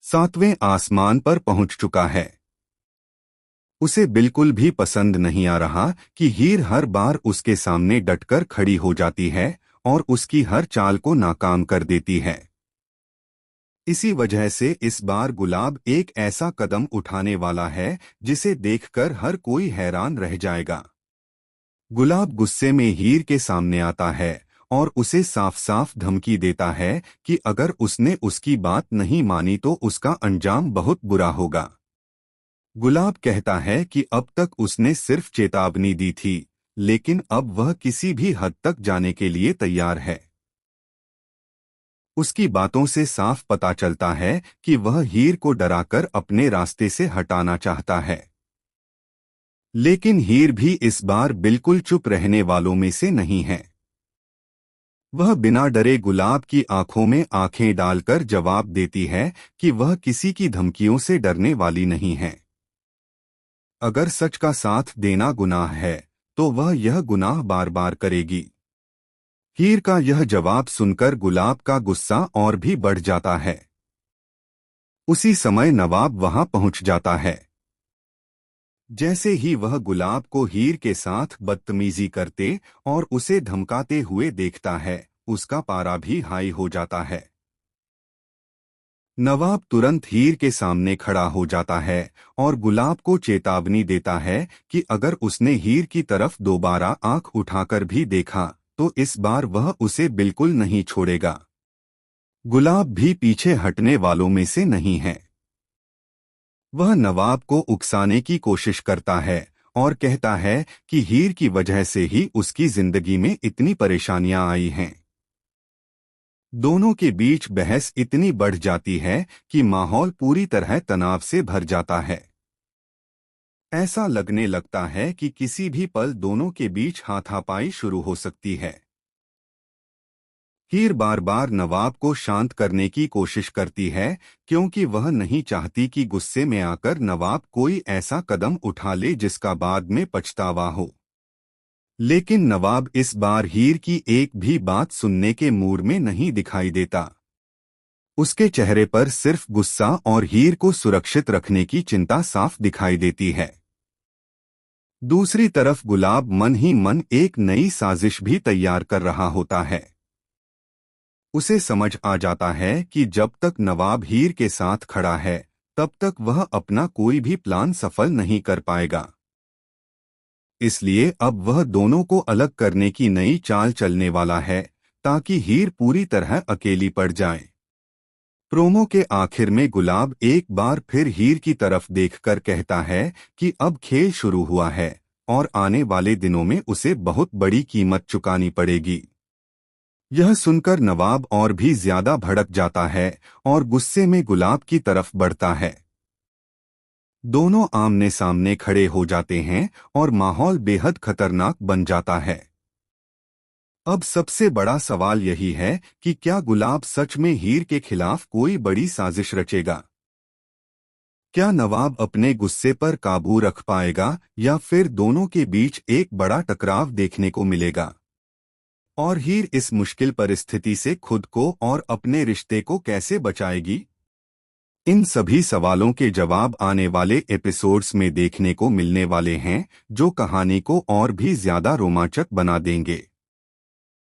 सातवें आसमान पर पहुंच चुका है। उसे बिल्कुल भी पसंद नहीं आ रहा कि हीर हर बार उसके सामने डटकर खड़ी हो जाती है और उसकी हर चाल को नाकाम कर देती है। इसी वजह से इस बार गुलाब एक ऐसा कदम उठाने वाला है जिसे देखकर हर कोई हैरान रह जाएगा। गुलाब गुस्से में हीर के सामने आता है और उसे साफ साफ धमकी देता है कि अगर उसने उसकी बात नहीं मानी तो उसका अंजाम बहुत बुरा होगा। गुलाब कहता है कि अब तक उसने सिर्फ चेतावनी दी थी, लेकिन अब वह किसी भी हद तक जाने के लिए तैयार है। उसकी बातों से साफ पता चलता है कि वह हीर को डराकर अपने रास्ते से हटाना चाहता है। लेकिन हीर भी इस बार बिल्कुल चुप रहने वालों में से नहीं है। वह बिना डरे गुलाब की आंखों में आंखें डालकर जवाब देती है कि वह किसी की धमकियों से डरने वाली नहीं है। अगर सच का साथ देना गुनाह है तो वह यह गुनाह बार बार करेगी। हीर का यह जवाब सुनकर गुलाब का गुस्सा और भी बढ़ जाता है। उसी समय नवाब वहां पहुंच जाता है। जैसे ही वह गुलाब को हीर के साथ बदतमीजी करते और उसे धमकाते हुए देखता है, उसका पारा भी हाई हो जाता है। नवाब तुरंत हीर के सामने खड़ा हो जाता है और गुलाब को चेतावनी देता है कि अगर उसने हीर की तरफ दोबारा आंख उठाकर भी देखा तो इस बार वह उसे बिल्कुल नहीं छोड़ेगा। गुलाब भी पीछे हटने वालों में से नहीं है। वह नवाब को उकसाने की कोशिश करता है और कहता है कि हीर की वजह से ही उसकी जिंदगी में इतनी परेशानियां आई हैं। दोनों के बीच बहस इतनी बढ़ जाती है कि माहौल पूरी तरह तनाव से भर जाता है। ऐसा लगने लगता है कि किसी भी पल दोनों के बीच हाथापाई शुरू हो सकती है। हीर बार बार नवाब को शांत करने की कोशिश करती है क्योंकि वह नहीं चाहती कि गुस्से में आकर नवाब कोई ऐसा कदम उठा ले जिसका बाद में पछतावा हो। लेकिन नवाब इस बार हीर की एक भी बात सुनने के मूड में नहीं दिखाई देता। उसके चेहरे पर सिर्फ गुस्सा और हीर को सुरक्षित रखने की चिंता साफ दिखाई देती है। दूसरी तरफ गुलाब मन ही मन एक नई साजिश भी तैयार कर रहा होता है। उसे समझ आ जाता है कि जब तक नवाब हीर के साथ खड़ा है तब तक वह अपना कोई भी प्लान सफल नहीं कर पाएगा। इसलिए अब वह दोनों को अलग करने की नई चाल चलने वाला है ताकि हीर पूरी तरह अकेली पड़ जाए। प्रोमो के आखिर में गुलाब एक बार फिर हीर की तरफ देखकर कहता है कि अब खेल शुरू हुआ है और आने वाले दिनों में उसे बहुत बड़ी कीमत चुकानी पड़ेगी। यह सुनकर नवाब और भी ज्यादा भड़क जाता है और गुस्से में गुलाब की तरफ बढ़ता है। दोनों आमने सामने खड़े हो जाते हैं और माहौल बेहद खतरनाक बन जाता है। अब सबसे बड़ा सवाल यही है कि क्या गुलाब सच में हीर के खिलाफ कोई बड़ी साजिश रचेगा? क्या नवाब अपने गुस्से पर काबू रख पाएगा या फिर दोनों के बीच एक बड़ा टकराव देखने को मिलेगा? और हीर इस मुश्किल परिस्थिति से खुद को और अपने रिश्ते को कैसे बचाएगी? इन सभी सवालों के जवाब आने वाले एपिसोड्स में देखने को मिलने वाले हैं, जो कहानी को और भी ज्यादा रोमांचक बना देंगे।